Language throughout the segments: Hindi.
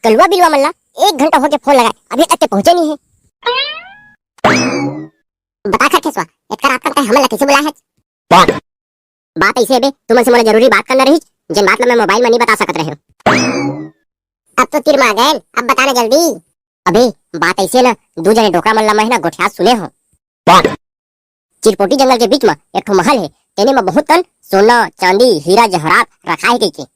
कलवा बिलवा मल्ला 1 घंटा हो के फोन लगाए अभी तक के पहुंचे नहीं है। बता कर केसवा इतना रात का हमला कैसे बुलाया है? बात ऐसे बे तुम से मोला जरूरी बात करना रही जिन बात ला मैं मोबाइल में नहीं बता सकत रहे हो। अब तो तीर में आ गए, अब बताना जल्दी। अबे बात ऐसे ना दो जने डोकरा मल्ला महीना गोठिया सुने हो। चिरपोटी जंगल के बीच में एक ठो महल है, तेने में बहुत तन सोना चांदी हीरा जवाहरात रखा है के।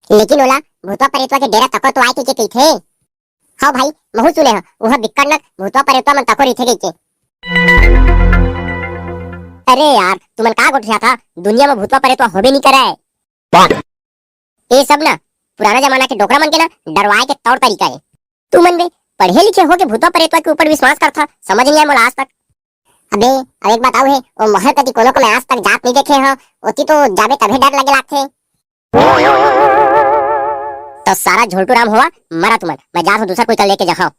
लेकिन ओला भूतवा परेतवा के डेरा तको तो आए के थे। हाँ भाई महू सुने हो वह बिक्कट नक भूतवा परेतवा मन तको रही के। अरे यार तुमन का गोठिया था दुनिया में भूतवा परेतवा होबे नहीं करे। ये सब ना पुराना जमाना के डोकरा मन के ना डरवाए के तौर तरीका है। तुमन बे पढ़े लिखे हो के भूतवा परेतवा के ऊपर विश्वास करता, समझ नहीं आया मोला आज तक। अबे अब एक बात आऊ है ओ महल कदी कोनो को मैं आज तक जात नहीं देखे हो, ओती तो जाबे तभे डर लगे लागथे। तो सारा झोलटू राम हुआ मरा तुमन, मैं जात हूं दूसरा कोई कल लेके जाओ।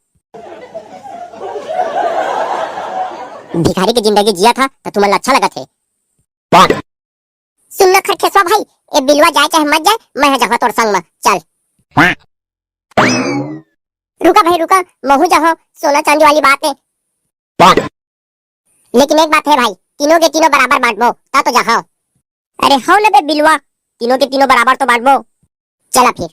भिखारी की जिंदगी जिया था तो तुम्हें अच्छा लगा थे। सुन लो खरखेसवा भाई, ए बिलवा जाए चाहे मत जाए मैं जाऊँ तोर संग में, चल। रुका भाई रुका, महू जाओ सोना चांदी वाली बात है। लेकिन एक बात है भाई, तीनों के तीनों बराबर बांटबो ता तो जाओ। अरे हो ले बे बिलवा, तीनों के तीनों बराबर तो बांटबो, चला फिर।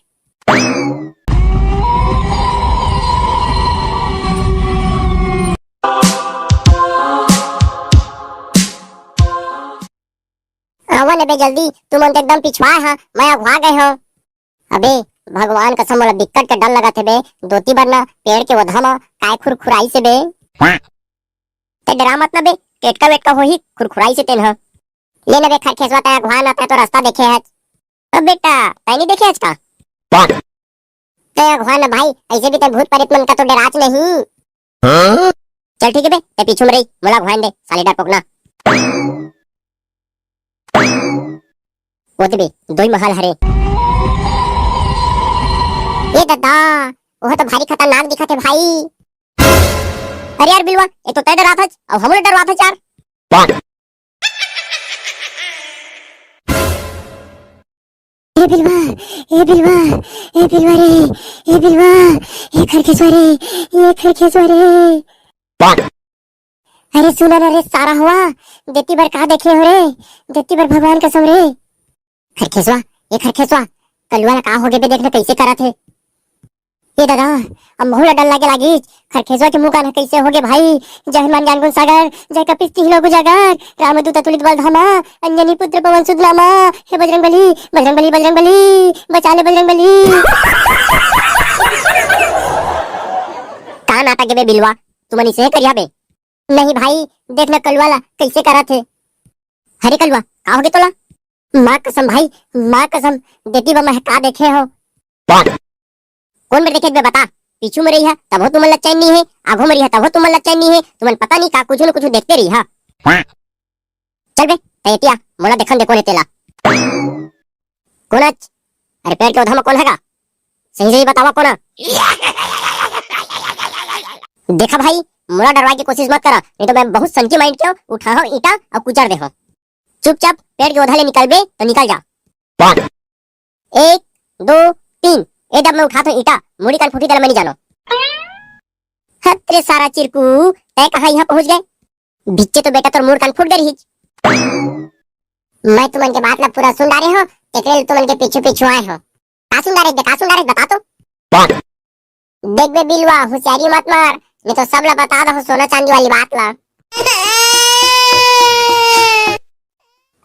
आवा ले बे जल्दी, तुम उनके एकदम पिछवा है, मैं अगवा गए हो। अबे भगवान कसम मोला दिक्कत के डर लगा थे बे, दोती बरना पेड़ के वधा में काय खुरखुराई से बे। ते डरा मत ना बे, टेटका वेटका होही खुरखुराई से तेन ह। ले ना बे खरखेसवा तय अगवा ना तय तो रास्ता देखे है। अब बेटा तय नहीं देखे आज का? तय अगवा ना भाई, ऐसे भी तय भूत प्रेत मन का तो डराच नहीं। चल ठीक है बे, ते पीछू में रही मोला अगवान दे साले डर पोकना। ओते बे दोई महल हरे। ए दादा वह तो भारी खतरनाक दिखत है भाई। अरे यार बिलवा ये तो तय डरा था अब हम डरवा था यार। ए बिलवा ए बिलवा ए बिलवा रे, ए बिलवा ए खरखेसवा रे, ये खरखेसवा रे। अरे सुना ना रे सारा हुआ, देती बार कहा देखे हो रे, देती बार भगवान कसम रे। खरखेसवा ये खरखेसवा कलवा का हो गए बे, देखना कैसे करा थे। ये दादा अब महू डर लगे लागी, खरखेसवा के मुंह का कैसे हो गए भाई। जय हनुमान ज्ञान गुण सागर, जय कपीस तिहलो गुजागर, रामदूत अतुलित बल धामा, अंजनी पुत्र पवन सुत नामा। हे बजरंग बली बजरंग बली बजरंग बली, बचा ले बजरंग बली। का नाटक है बे बिलवा, तुमन इसे करिया बे? नहीं भाई देखना कलवा ला कैसे करा थे। हरे कलवा का हो गए तोला? माँ कसम भाई माँ कसम, देती बा मैं का देखे हो। कौन में देखे बे बता, पीछू में रही है तब हो तुम चैन नहीं है, आगो में रही है तब हो तुम चैन नहीं है, तुम्हें पता नहीं का कुछ न कुछ देखते रही है। चल बे तैतिया मोला देखन दे कौन है तेला। कौन? अरे पैर के उधम कौन हैगा, सही सही बतावा कौन। देखा भाई मोला डरवाए की कोशिश मत करा, नहीं तो मैं बहुत संची माइंड के उठा हो ईटा और कुचर दे हो। चुपचाप पेड़ के उधर ले निकल बे तो निकल जा। 1 2 3 ए जब मैं उठा तो ईटा मुड़ी कान फूटी दल मैं नहीं जानो। हत्रे सारा चिरकू तय कहां यहां पहुंच गए, बिच्चे तो बेटा तोर मुड़ कान फूट गई। मैं तुमन के बात ला पूरा सुन रहे हो, एकरे तुमन के पीछे पीछे आए हो। का सुन रहे बता तो। देख बे बिलवा होशियारी मत मार, नहीं तो सब ला बता दो सोना चांदी वाली बात ला।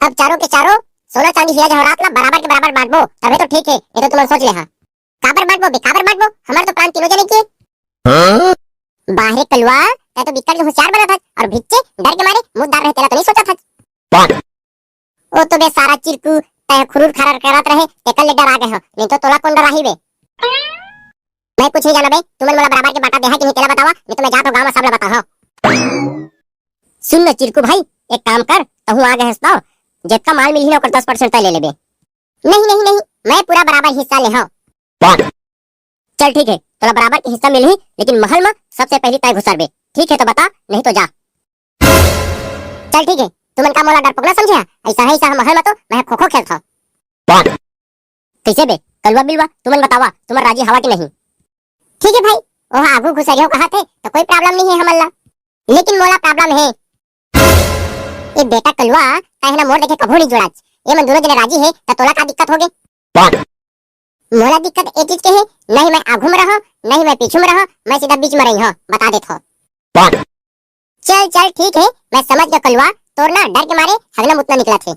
अब चारों के चारों सोना चांदी हीरा जवाहरात ला बराबर के बराबर बांटबो तबे तो ठीक है, ये तो तुम सोच ले हा। काबर बांटबो बे काबर बांटबो, हमारे तो प्राण तीनों जने के। बाहरे कलवा तै तो बिक्कट के होशियार बना था और भिच्चे डर के मारे मुंह दार रहे तेरा तो नहीं सोचा था। ओ तो बे सारा चिरकू तै खुरूर खरार करत रहे एकल ले डर आ गए हो, नहीं तो तोला कौन डराही बे। मैं कुछ नहीं जाना बे, तुमन मोला बराबर के बांटा देहा कि नहीं तेला बतावा, नहीं तो मैं जात हो गांव में सब ला बताओ। सुन ले चिरकू भाई एक काम कर, तहु आ गए हस जितना माल मिली ना ओकर 10% तय ले लेबे। नहीं नहीं नहीं मैं पूरा बराबर हिस्सा ले हूं। चल ठीक है तोला बराबर के हिस्सा मिलही, लेकिन महल में सबसे पहले तय घुसर बे, ठीक है तो बता नहीं तो जा। चल ठीक है तुमन का मोला डर पकड़ा समझे, ऐसा है ऐसा महल में तो मैं खो खो खेलता। कैसे बे कलवा बिलवा तुमन बतावा तुमन राजी हवा कि नहीं। ठीक है भाई, ओह आगू घुसरियो कहा थे तो कोई प्रॉब्लम नहीं है हमला, लेकिन मोला प्रॉब्लम है ये बेटा कलवा कहना मोर देखे कभू नहीं जुड़ाच। ये मन दोनों जने राजी है तो तोला का दिक्कत होगे। मोला दिक्कत एक चीज के है, नहीं मैं आगू में रहा नहीं मैं पीछू में रहा, मैं सीधा बीच में रही हूं, बता देत हो। चल चल ठीक है, मैं समझ गया कलवा, तोर ना डर के मारे हगना मुतना निकला थे।